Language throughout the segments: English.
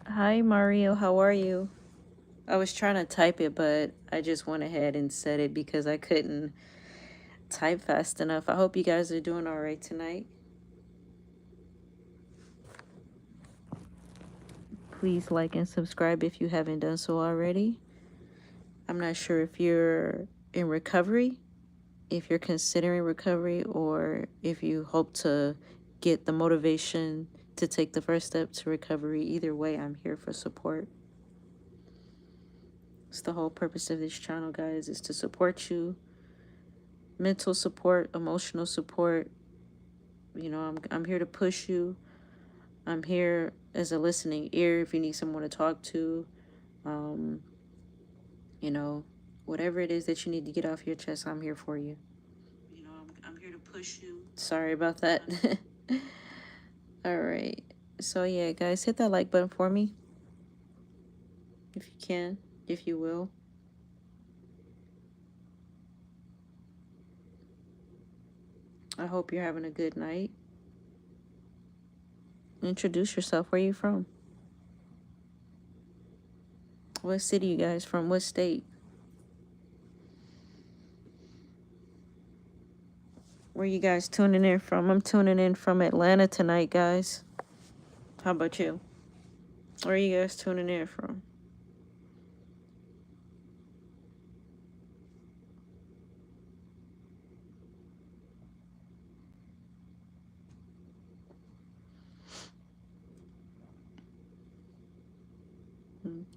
Hi, Mario. How are you? I was trying to type it, but I just went ahead and said it because I couldn't type fast enough. I hope you guys are doing all right tonight. Please like and subscribe if you haven't done so already. I'm not sure if you're in recovery, if you're considering recovery, or if you hope to get the motivation to take the first step to recovery. Either way, I'm here for support. It's the whole purpose of this channel, guys, is to support you. Mental support, emotional support. I'm here to push you. I'm here as a listening ear if you need someone to talk to. Um, you know, whatever it is that you need to get off your chest, I'm here for you. I'm here to push you. Sorry about that. All right. So yeah, guys, hit that like button for me if you can, if you will. I hope you're having a good night. Introduce yourself. Where are you from? What city you guys from? What state? Where you guys tuning in from? I'm tuning in from Atlanta tonight, guys. How about you? Where are you guys tuning in from?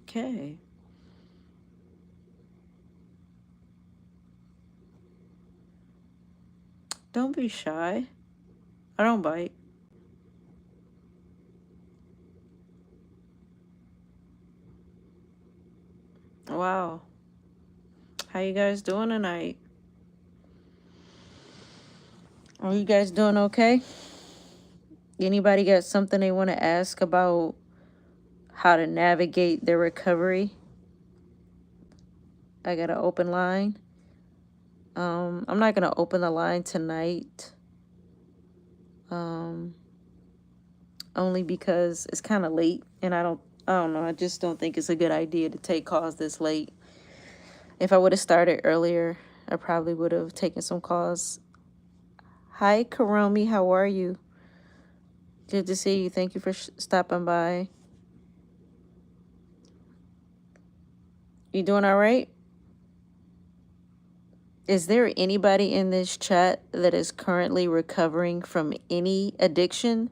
Okay. Don't be shy. I don't bite. Wow. How you guys doing tonight? Are you guys doing okay? Anybody got something they want to ask about how to navigate their recovery? I got an open line. I'm not gonna open the line tonight. Only because it's kind of late, and I don't know. I just don't think it's a good idea to take calls this late. If I would have started earlier, I probably would have taken some calls. Hi, Karomi. How are you? Good to see you. Thank you for stopping by. You doing all right? Is there anybody in this chat that is currently recovering from any addiction,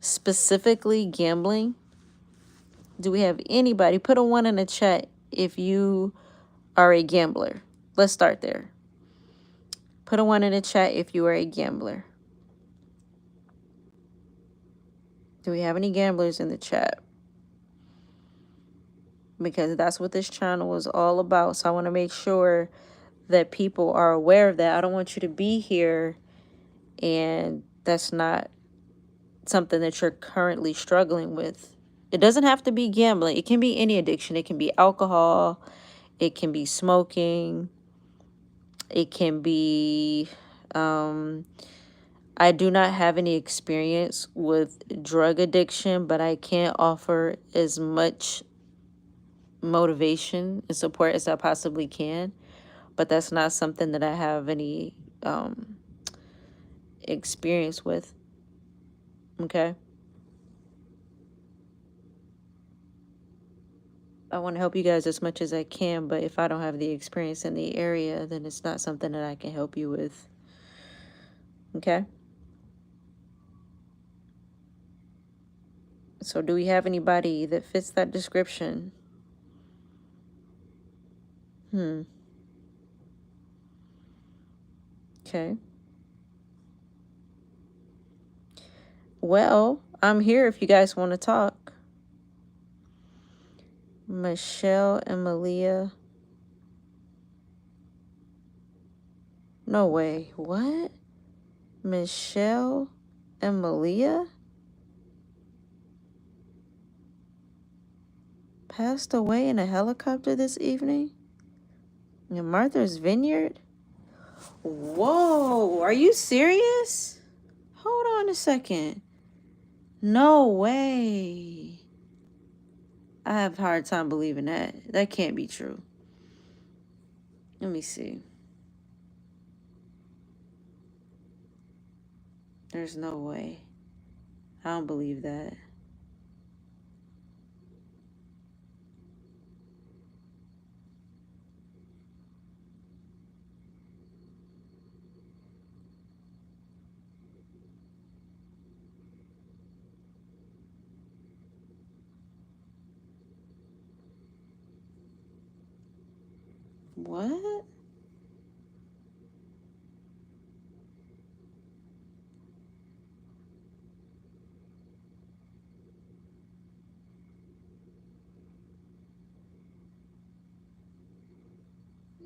specifically gambling? Do we have anybody? Put a 1 in the chat if you are a gambler. Let's start there. Put a 1 in the chat if you are a gambler. Do we have any gamblers in the chat? Because that's what this channel is all about. So I want to make sure that people are aware of that. I don't want you to be here and that's not something that you're currently struggling with. It doesn't have to be gambling. It can be any addiction. It can be alcohol. It can be smoking. It can be... I do not have any experience with drug addiction, but I can offer as much motivation and support as I possibly can. But that's not something that I have any experience with. Okay? I want to help you guys as much as I can, but if I don't have the experience in the area, then it's not something that I can help you with. Okay? So do we have anybody that fits that description? Okay. Well, I'm here if you guys want to talk. Michelle and Malia. No way. What? Michelle and Malia passed away in a helicopter this evening in Martha's Vineyard? Whoa, are you serious? Hold on a second. No way. I have a hard time believing that. That can't be true. Let me see. There's no way. I don't believe that. What?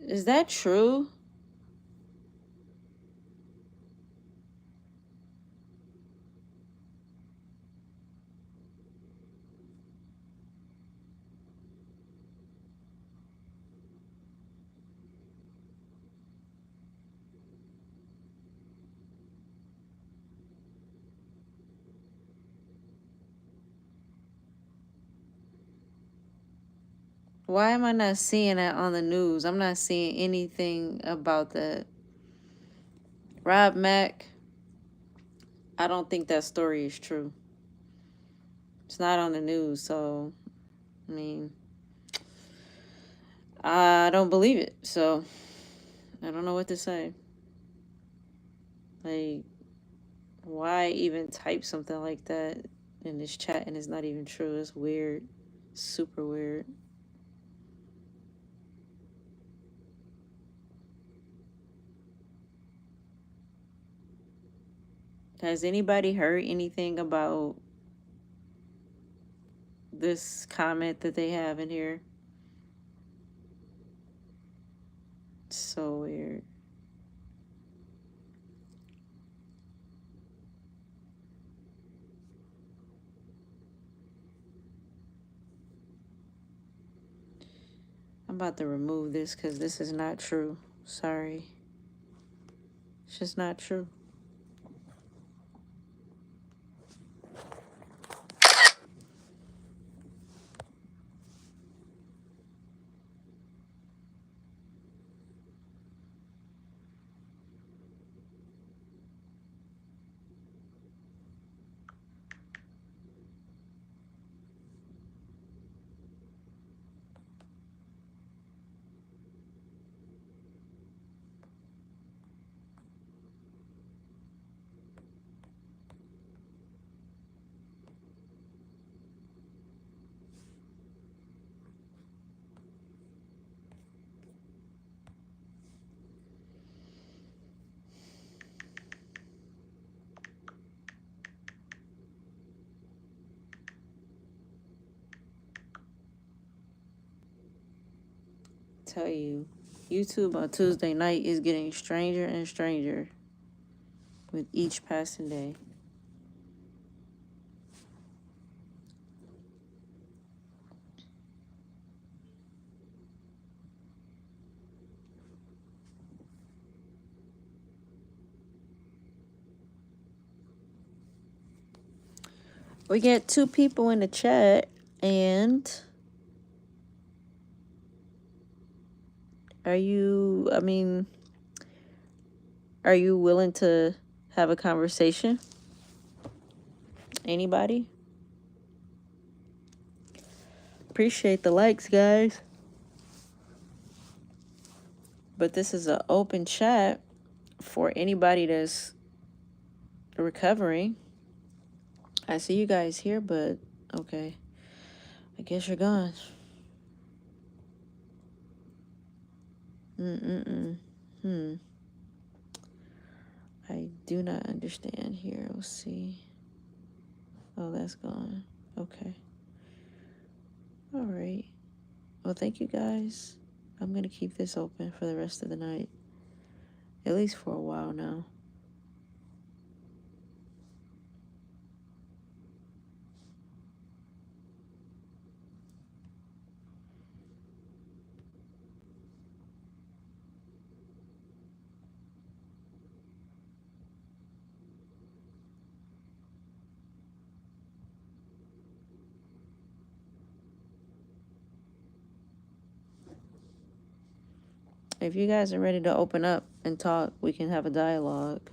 Is that true? Why am I not seeing that on the news? I'm not seeing anything about that. Rob Mack, I don't think that story is true. It's not on the news, so I mean, I don't believe it. So I don't know what to say. Like, why even type something like that in this chat and it's not even true? It's weird. Super weird. Has anybody heard anything about this comment that they have in here? It's so weird. I'm about to remove this because this is not true. Sorry. It's just not true. Tell you, YouTube on Tuesday night is getting stranger and stranger with each passing day. We get 2 people in the chat, and are you willing to have a conversation? Anybody? Appreciate the likes, guys. But this is an open chat for anybody that's recovering. I see you guys here, but okay. I guess you're gone. I do not understand here. We'll see. Oh, that's gone. Okay. All right. Well, thank you guys. I'm going to keep this open for the rest of the night. At least for a while now. If you guys are ready to open up and talk, we can have a dialogue.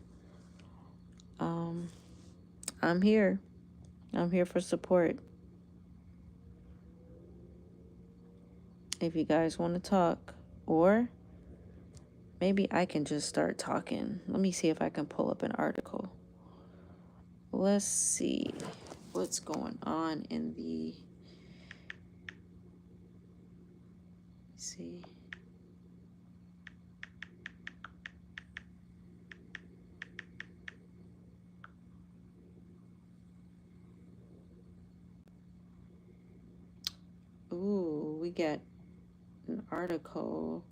I'm here. I'm here for support. If you guys want to talk, or maybe I can just start talking. Let me see if I can pull up an article. Let's see what's going on in the. Let's see. Ooh, we got an article.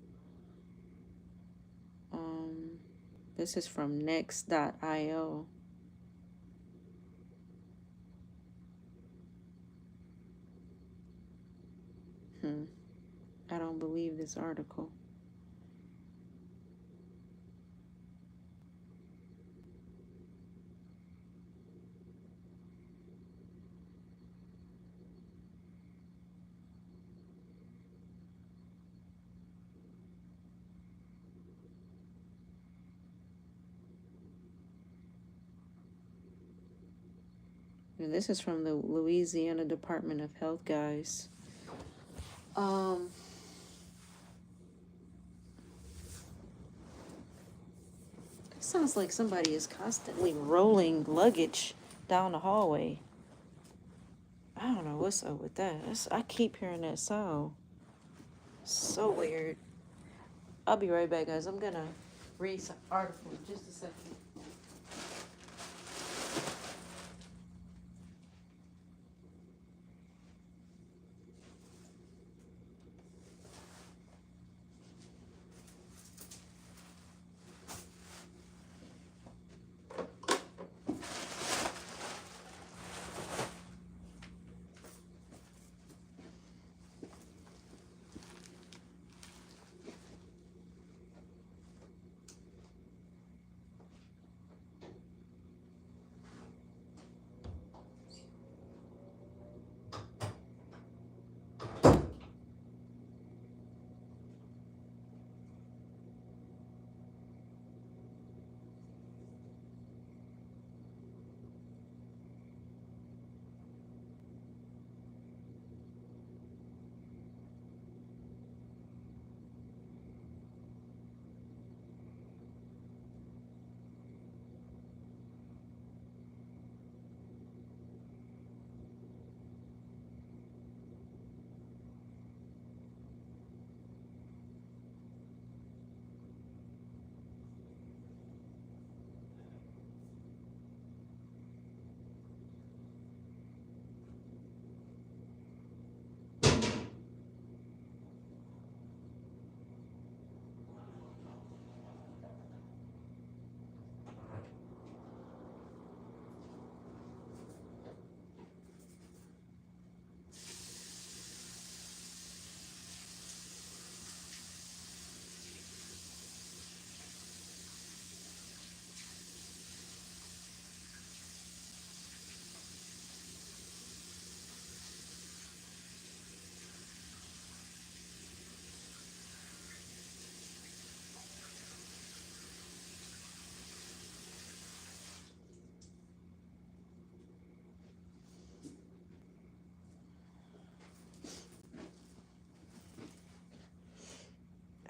This is from next.io. I don't believe this article. And this is from the Louisiana Department of Health, guys. It sounds like somebody is constantly rolling luggage down the hallway. I don't know what's up with that. I keep hearing that sound. So weird. I'll be right back, guys. I'm gonna read some article in just a second.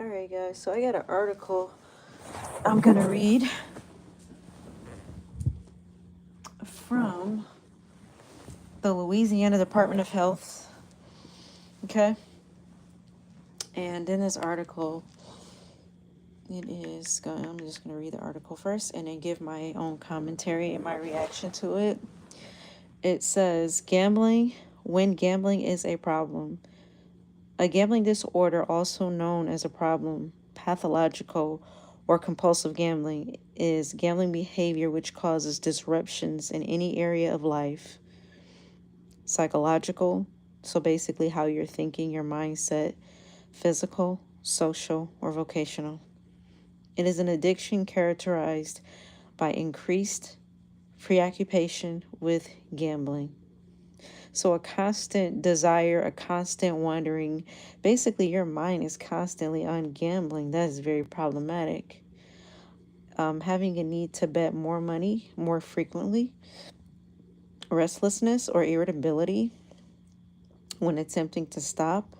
Alright, guys, so I got an article I'm gonna read from the Louisiana Department of Health. Okay? And in this article, I'm just gonna read the article first and then give my own commentary and my reaction to it. It says, when gambling is a problem. A gambling disorder, also known as a problem, pathological, or compulsive gambling, is gambling behavior which causes disruptions in any area of life. Psychological, so basically how you're thinking, your mindset. Physical, social, or vocational. It is an addiction characterized by increased preoccupation with gambling. So a constant desire, a constant wandering, basically your mind is constantly on gambling. That is very problematic. Having a need to bet more money more frequently, restlessness or irritability when attempting to stop,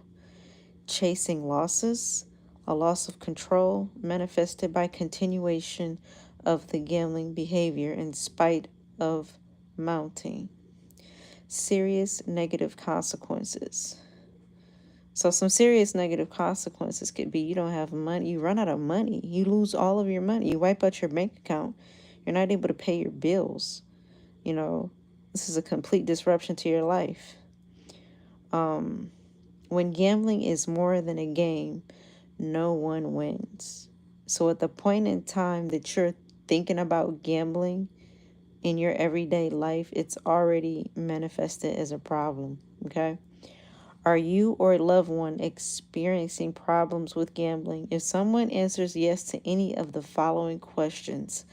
chasing losses, a loss of control manifested by continuation of the gambling behavior in spite of mounting, serious negative consequences. So, some serious negative consequences could be you don't have money, you run out of money, you lose all of your money, you wipe out your bank account, you're not able to pay your bills. You know, this is a complete disruption to your life. When gambling is more than a game, no one wins. So, at the point in time that you're thinking about gambling in your everyday life, it's already manifested as a problem. Okay. Are you or a loved one experiencing problems with gambling? If someone answers yes to any of the following questions,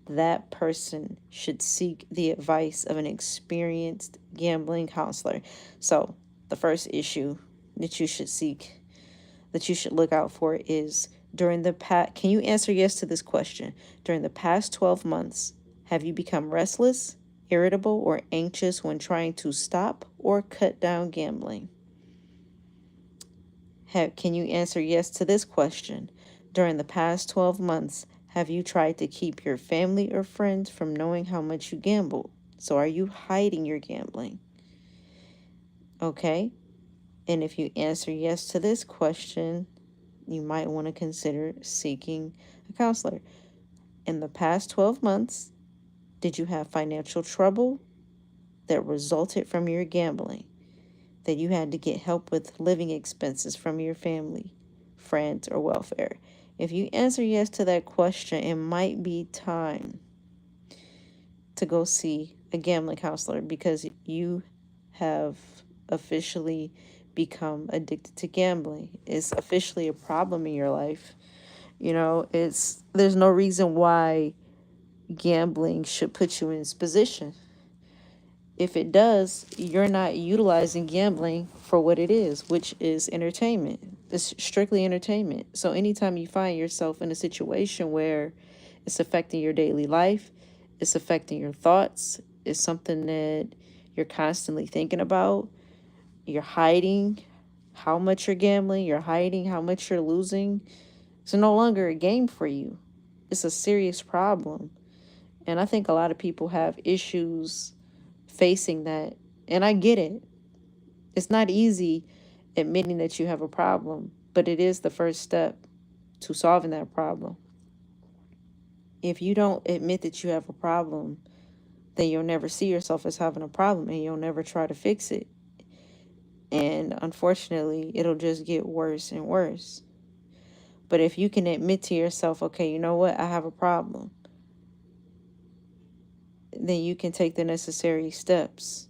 that person should seek the advice of an experienced gambling counselor. So, the first issue that you should seek, that you should look out for is during the past, can you answer yes to this question? During the past 12 months, have you become restless, irritable, or anxious when trying to stop or cut down gambling? Can you answer yes to this question? During the past 12 months, have you tried to keep your family or friends from knowing how much you gamble? So are you hiding your gambling? Okay. And if you answer yes to this question, you might want to consider seeking a counselor. In the past 12 months, did you have financial trouble that resulted from your gambling? That you had to get help with living expenses from your family, friends, or welfare? If you answer yes to that question, it might be time to go see a gambling counselor because you have officially become addicted to gambling. It's officially a problem in your life. You know, there's no reason why gambling should put you in this position. If it does, you're not utilizing gambling for what it is, which is entertainment. It's strictly entertainment. So anytime you find yourself in a situation where it's affecting your daily life, it's affecting your thoughts, it's something that you're constantly thinking about, you're hiding how much you're gambling, you're hiding how much you're losing, it's no longer a game for you. It's a serious problem. And I think a lot of people have issues facing that. And I get it. It's not easy admitting that you have a problem, but it is the first step to solving that problem. If you don't admit that you have a problem, then you'll never see yourself as having a problem and you'll never try to fix it. And unfortunately, it'll just get worse and worse. But if you can admit to yourself, okay, you know what, I have a problem, then you can take the necessary steps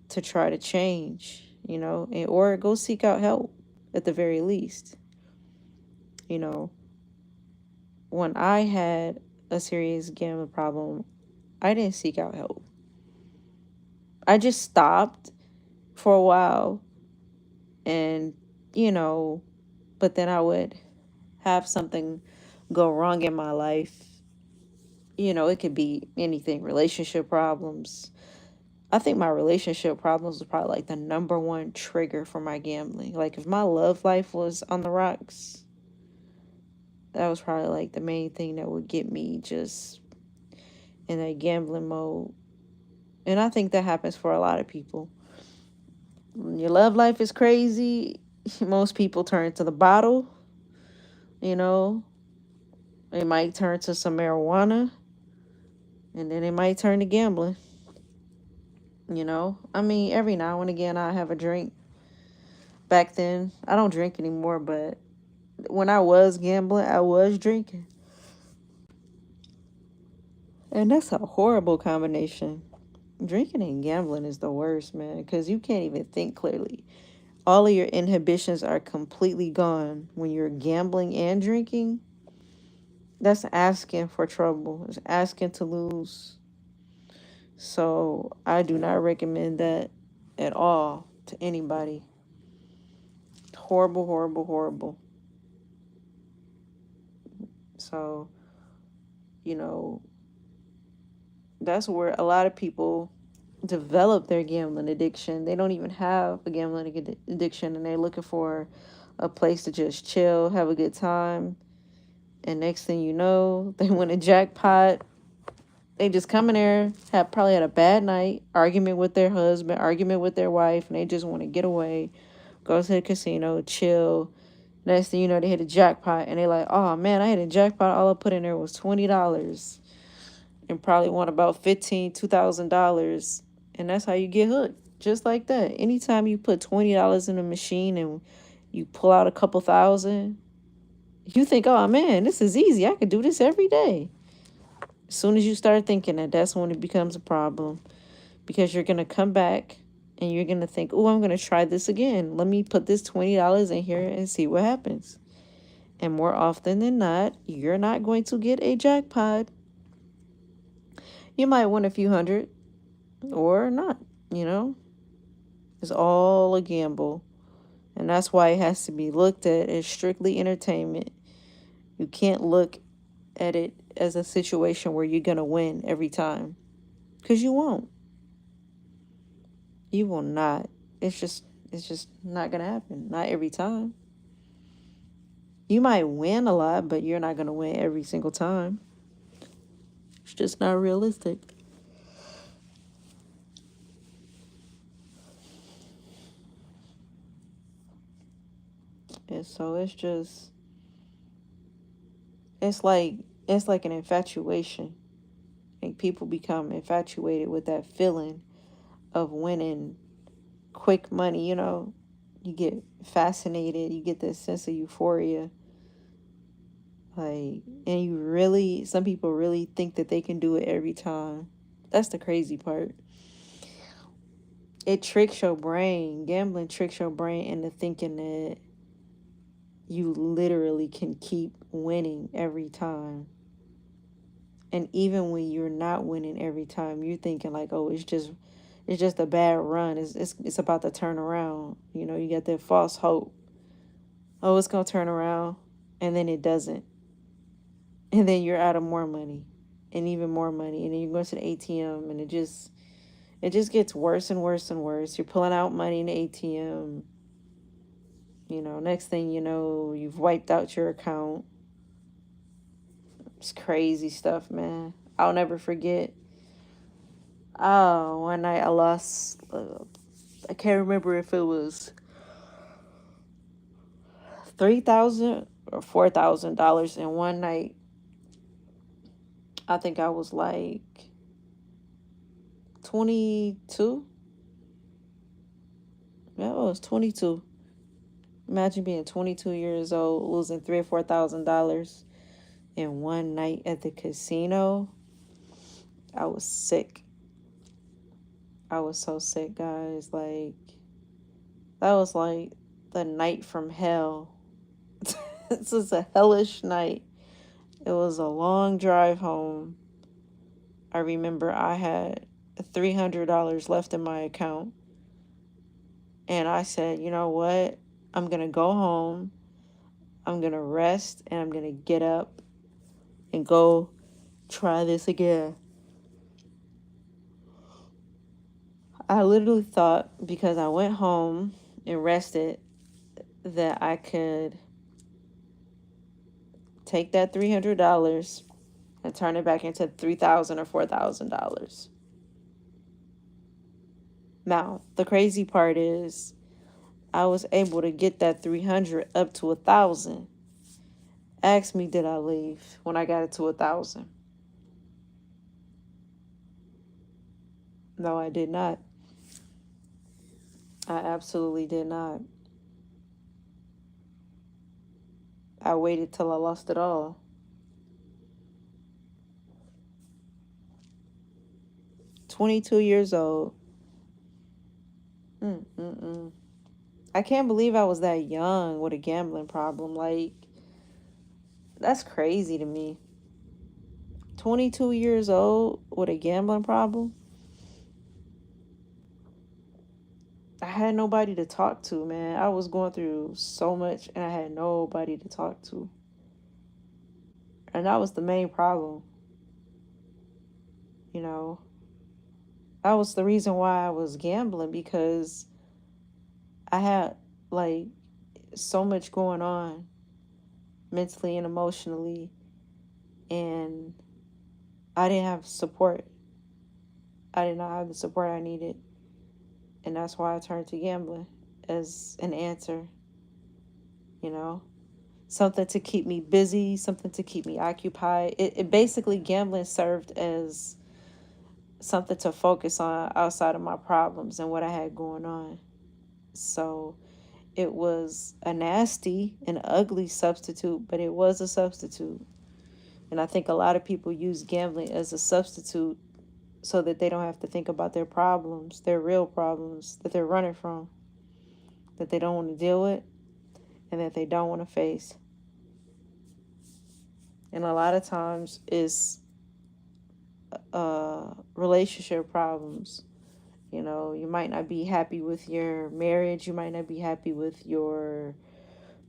to try to change, or go seek out help at the very least. You know, when I had a serious gambling problem, I didn't seek out help. I just stopped for a while and, but then I would have something go wrong in my life. It could be anything, relationship problems. I think my relationship problems was probably like the number one trigger for my gambling. Like if my love life was on the rocks, that was probably like the main thing that would get me just in a gambling mode. And I think that happens for a lot of people. When your love life is crazy, most people turn to the bottle, you know. They might turn to some marijuana, and then they might turn to gambling. I mean, every now and again I have a drink. Back then, I don't drink anymore, but when I was gambling, I was drinking. And that's a horrible combination. Drinking and gambling is the worst, man, because you can't even think clearly. All of your inhibitions are completely gone when you're gambling and drinking. That's asking for trouble. It's asking to lose. So I do not recommend that at all to anybody. Horrible, horrible, horrible. So, you know, that's where a lot of people develop their gambling addiction. They don't even have a gambling addiction, and they're looking for a place to just chill, have a good time. And next thing you know, they win a jackpot. They just come in there, have probably had a bad night, argument with their husband, argument with their wife, and they just want to get away, go to the casino, chill. Next thing you know, they hit a jackpot, and they're like, "Oh man, I hit a jackpot. All I put in there was $20, and probably won about $2,000, and that's how you get hooked, just like that. Anytime you put $20 in a machine and you pull out a couple thousand, you think, "Oh man, this is easy. I could do this every day." As soon as you start thinking that, that's when it becomes a problem, because you're gonna come back and you're gonna think, "Oh, I'm gonna try this again. Let me put this $20 in here and see what happens." And more often than not, you're not going to get a jackpot. You might win a few hundred or not, you know? It's all a gamble. And that's why it has to be looked at as strictly entertainment. You can't look at it as a situation where you're going to win every time, because you won't. You will not. It's just not going to happen. Not every time. You might win a lot, but you're not going to win every single time. It's just not realistic. And so it's like it's like an infatuation. Like, people become infatuated with that feeling of winning quick money, You get fascinated, you get this sense of euphoria. Like, and some people really think that they can do it every time. That's the crazy part. It tricks your brain. Gambling tricks your brain into thinking that you literally can keep winning every time. And even when you're not winning every time, you're thinking like, "Oh, it's just a bad run. It's about to turn around." You get that false hope. Oh, it's gonna turn around, and then it doesn't. And then you're out of more money, and even more money, and then you go to the ATM, and it just gets worse and worse and worse. You're pulling out money in the ATM. Next thing you know, you've wiped out your account. It's crazy stuff, man. I'll never forget. Oh, one night I lost. I can't remember if it was 3,000 or $4,000 in one night. I think I was like 22. Yeah, I was 22. Imagine being 22 years old, losing $3,000 or $4,000 in one night at the casino. I was sick. I was so sick, guys. Like, that was like the night from hell. This was a hellish night. It was a long drive home. I remember I had $300 left in my account. And I said, "You know what? I'm going to go home. I'm going to rest, and I'm going to get up and go try this again." I literally thought, because I went home and rested, that I could take that $300 and turn it back into $3,000 or $4,000. Now, the crazy part is, I was able to get that 300 up to 1,000. Ask me, did I leave when I got it to 1,000? No, I did not. I absolutely did not. I waited till I lost it all. 22 years old. Mm-mm-mm. I can't believe I was that young with a gambling problem. Like, that's crazy to me. 22 years old with a gambling problem? I had nobody to talk to, man. I was going through so much and I had nobody to talk to. And that was the main problem, you know. That was the reason why I was gambling, because I had like so much going on mentally and emotionally, and I didn't have support. I did not have the support I needed, and that's why I turned to gambling as an answer, you know, something to keep me busy, something to keep me occupied. It basically, gambling served as something to focus on outside of my problems and what I had going on. So it was a nasty and ugly substitute, but it was a substitute. And I think a lot of people use gambling as a substitute so that they don't have to think about their problems, their real problems that they're running from, that they don't want to deal with, and that they don't want to face. And a lot of times it's relationship problems. You know, you might not be happy with your marriage, you might not be happy with your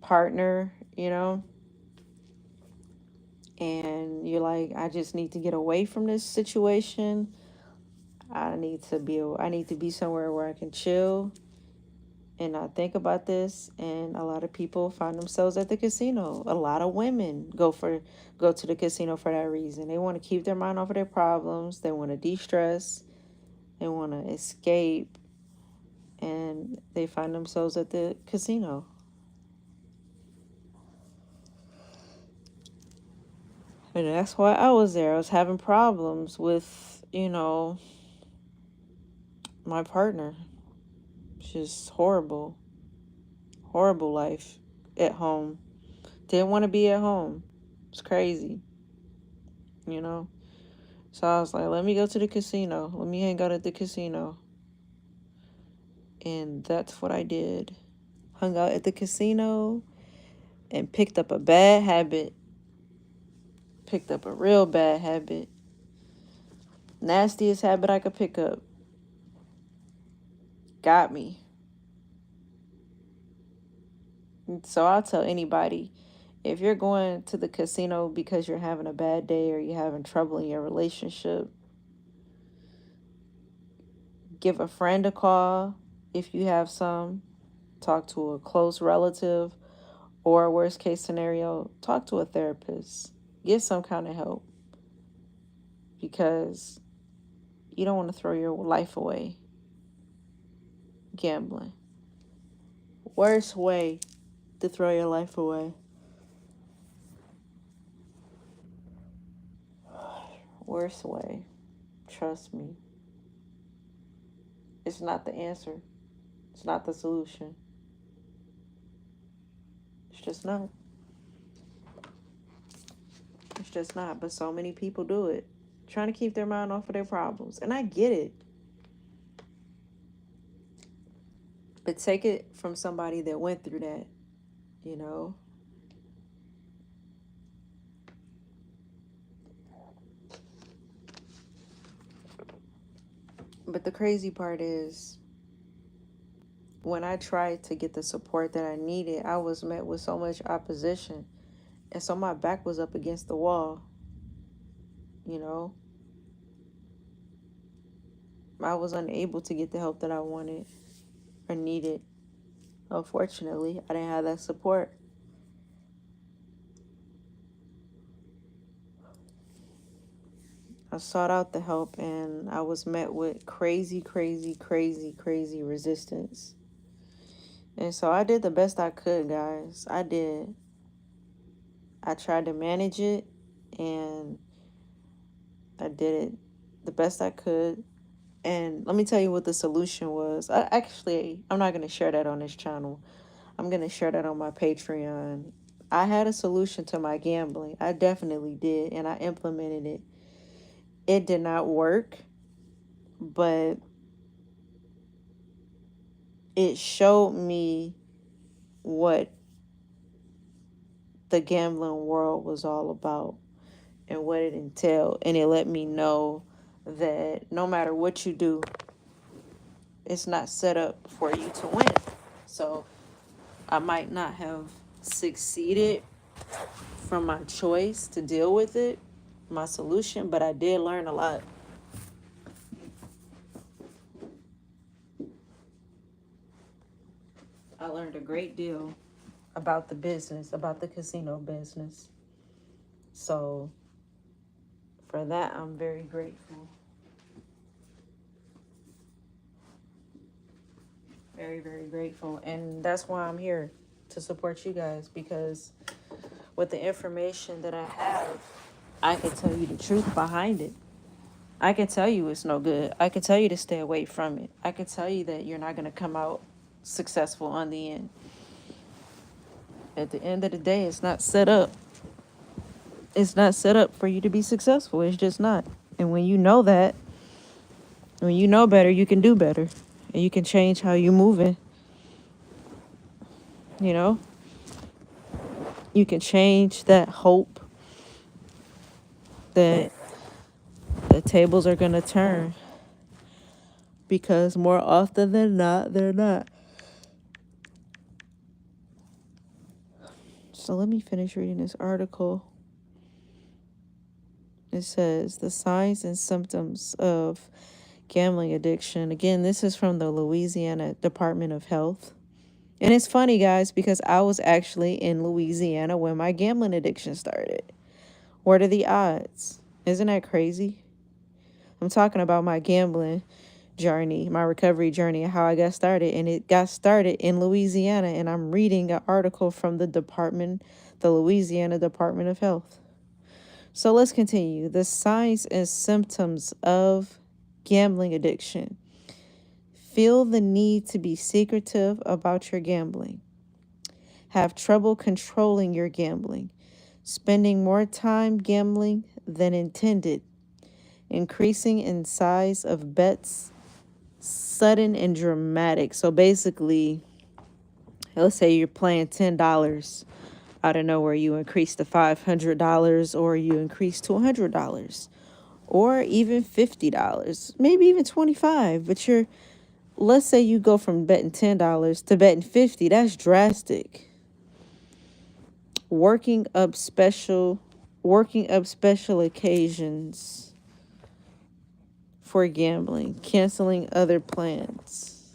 partner, you know, and you're like, I just need to get away from this situation. I need to be somewhere where I can chill and not think about this. And a lot of people find themselves at the casino. A lot of women go to the casino for that reason. They want to keep their mind off of their problems. They want to de-stress. They want to escape, and they find themselves at the casino. And that's why I was there. I was having problems with, you know, my partner. Just horrible. Horrible life at home. Didn't want to be at home. It's crazy, you know? So I was like, let me go to the casino. Let me hang out at the casino. And that's what I did. Hung out at the casino and picked up a bad habit. Picked up a real bad habit. Nastiest habit I could pick up. Got me. So I'll tell anybody, if you're going to the casino because you're having a bad day or you're having trouble in your relationship, give a friend a call if you have some. Talk to a close relative, or worst case scenario, talk to a therapist. Get some kind of help, because you don't want to throw your life away gambling. Worst way to throw your life away. Worst way. Trust me. It's not the answer. It's not the solution. It's just not. It's just not. But so many people do it, trying to keep their mind off of their problems. And I get it. But take it from somebody that went through that, you know? But the crazy part is, when I tried to get the support that I needed, I was met with so much opposition. And so my back was up against the wall, you know? I was unable to get the help that I wanted or needed. Unfortunately, I didn't have that support. I sought out the help and I was met with crazy, crazy, crazy, crazy resistance. And so I did the best I could, guys. I did. I tried to manage it, and I did it the best I could. And let me tell you what the solution was. I'm not going to share that on this channel. I'm going to share that on my Patreon. I had a solution to my gambling. I definitely did, and I implemented it. It did not work, but it showed me what the gambling world was all about and what it entailed. And it let me know that no matter what you do, It's not set up for you to win. So I might not have succeeded from my choice to deal with it, my solution, but I did learn a lot. I learned a great deal about the business, about the casino business. So for that, I'm very grateful. Very, very grateful. And that's why I'm here, to support you guys, because with the information that I have, I can tell you the truth behind it. I can tell you it's no good. I can tell you to stay away from it. I can tell you that you're not going to come out successful on the end. At the end of the day, it's not set up. It's not set up for you to be successful. It's just not. And when you know that, when you know better, you can do better. And you can change how you're moving. You know? You can change that hope that the tables are going to turn. Because more often than not, they're not. So let me finish reading this article. It says the signs and symptoms of gambling addiction. Again, this is from the Louisiana Department of Health. And it's funny, guys, because I was actually in Louisiana when my gambling addiction started. What are the odds? Isn't that crazy? I'm talking about my gambling journey, my recovery journey, and how I got started. And it got started in Louisiana. And I'm reading an article from the Louisiana Department of Health. So let's continue. The signs and symptoms of gambling addiction. Feel the need to be secretive about your gambling. Have trouble controlling your gambling. Spending more time gambling than intended. Increasing in size of bets. Sudden and dramatic. So basically, let's say you're playing $10. Out of nowhere, you increase to $500, or you increase to $100, or even $50, maybe even $25. But let's say you go from betting $10 to betting $50. That's drastic. Working up special occasions for gambling, canceling other plans.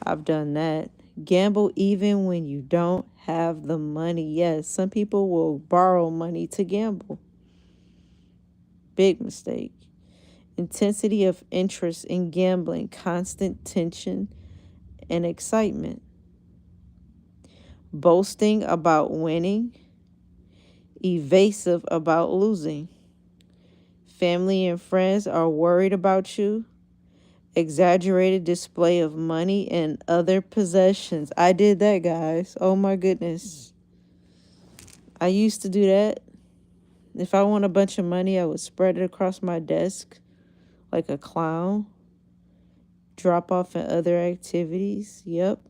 I've done that. Gamble even when you don't have the money. Yes, some people will borrow money to gamble. Big mistake. Intensity of interest in gambling, constant tension and excitement. Boasting about winning, evasive about losing. Family and friends are worried about you. Exaggerated display of money and other possessions. I did that, guys. Oh my goodness. I used to do that. If I want a bunch of money, I would spread it across my desk like a clown. Drop off in other activities. Yep.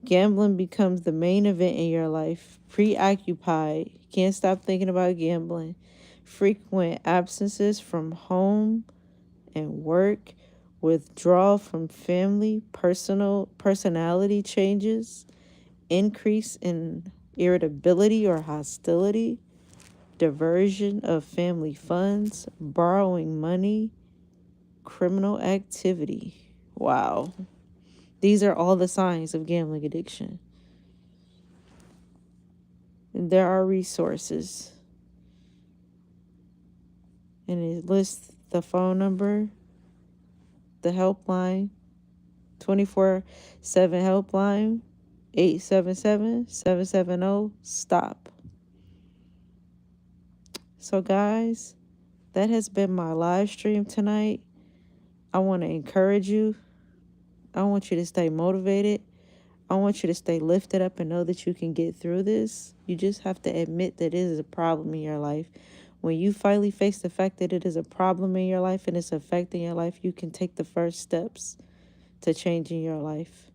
Gambling becomes the main event in your life. Preoccupied. Can't stop thinking about gambling. Frequent absences from home and work. Withdrawal from family, personality changes, increase in irritability or hostility, diversion of family funds, borrowing money, criminal activity. Wow. These are all the signs of gambling addiction. There are resources. And it lists the phone number, the helpline, 24/7 helpline, 877-770-STOP. So guys, that has been my live stream tonight. I want to encourage you. I want you to stay motivated. I want you to stay lifted up and know that you can get through this. You just have to admit that it is a problem in your life. When you finally face the fact that it is a problem in your life and it's affecting your life, you can take the first steps to changing your life.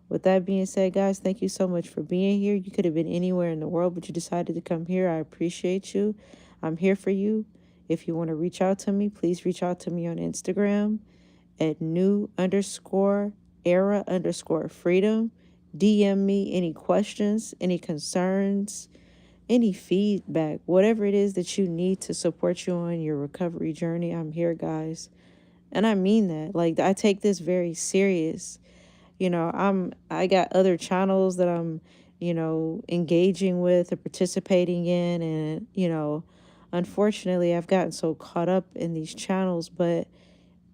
With that being said, guys, thank you so much for being here. You could have been anywhere in the world, but you decided to come here. I appreciate you. I'm here for you. If you want to reach out to me, please reach out to me on Instagram at new_era_freedom. DM me any questions, any concerns, any feedback, whatever it is that you need to support you on your recovery journey. I'm here, guys. And I mean that. Like, I take this very serious. I got other channels that I'm, engaging with or participating in. And, unfortunately, I've gotten so caught up in these channels, but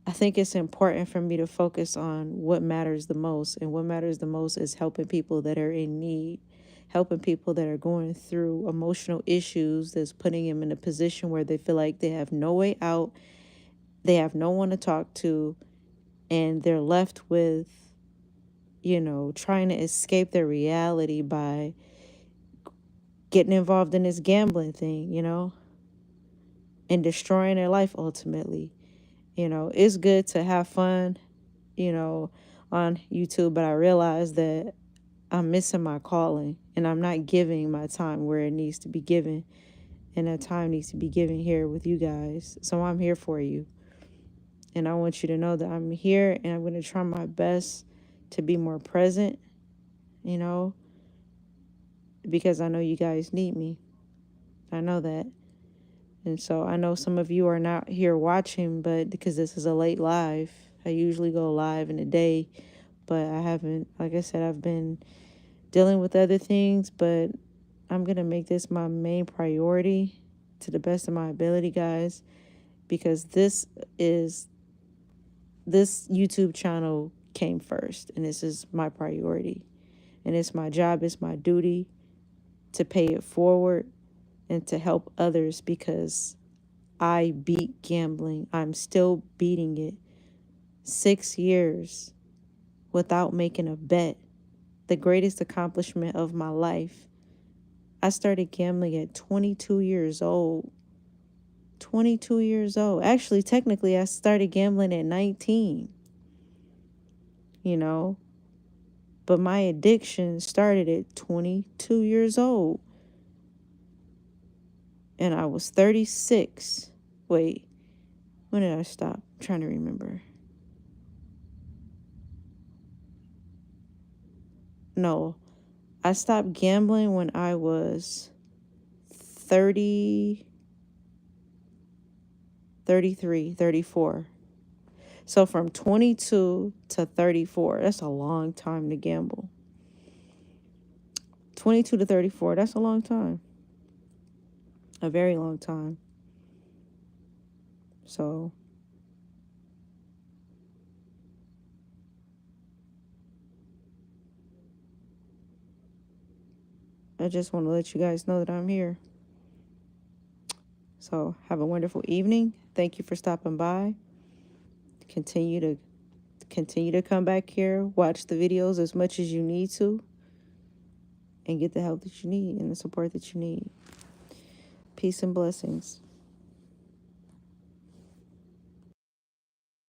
I think it's important for me to focus on what matters the most. And what matters the most is helping people that are in need, helping people that are going through emotional issues that's putting them in a position where they feel like they have no way out, they have no one to talk to, and they're left with, trying to escape their reality by getting involved in this gambling thing, and destroying their life ultimately. It's good to have fun, on YouTube, but I realize that I'm missing my calling and I'm not giving my time where it needs to be given. And that time needs to be given here with you guys. So I'm here for you. And I want you to know that I'm here and I'm going to try my best to be more present, because I know you guys need me. I know that. And so I know some of you are not here watching, but because this is a late live, I usually go live in a day, but I haven't, like I said, I've been dealing with other things, but I'm going to make this my main priority to the best of my ability, guys, because this YouTube channel came first, and this is my priority, and it's my job, it's my duty to pay it forward and to help others, because I beat gambling. I'm still beating it. 6 years without making a bet. The greatest accomplishment of my life. I started gambling at 22 years old. 22 years old. Actually, technically, I started gambling at 19. But my addiction started at 22 years old. And I was 36. Wait, when did I stop? I'm trying to remember. No, I stopped gambling when I was 30, 33, 34. So from 22 to 34, that's a long time to gamble. 22 to 34, that's a long time. A very long time. So I just want to let you guys know that I'm here. So have a wonderful evening. Thank you for stopping by. Continue to come back here, watch the videos as much as you need to, and get the help that you need and the support that you need. Peace and blessings.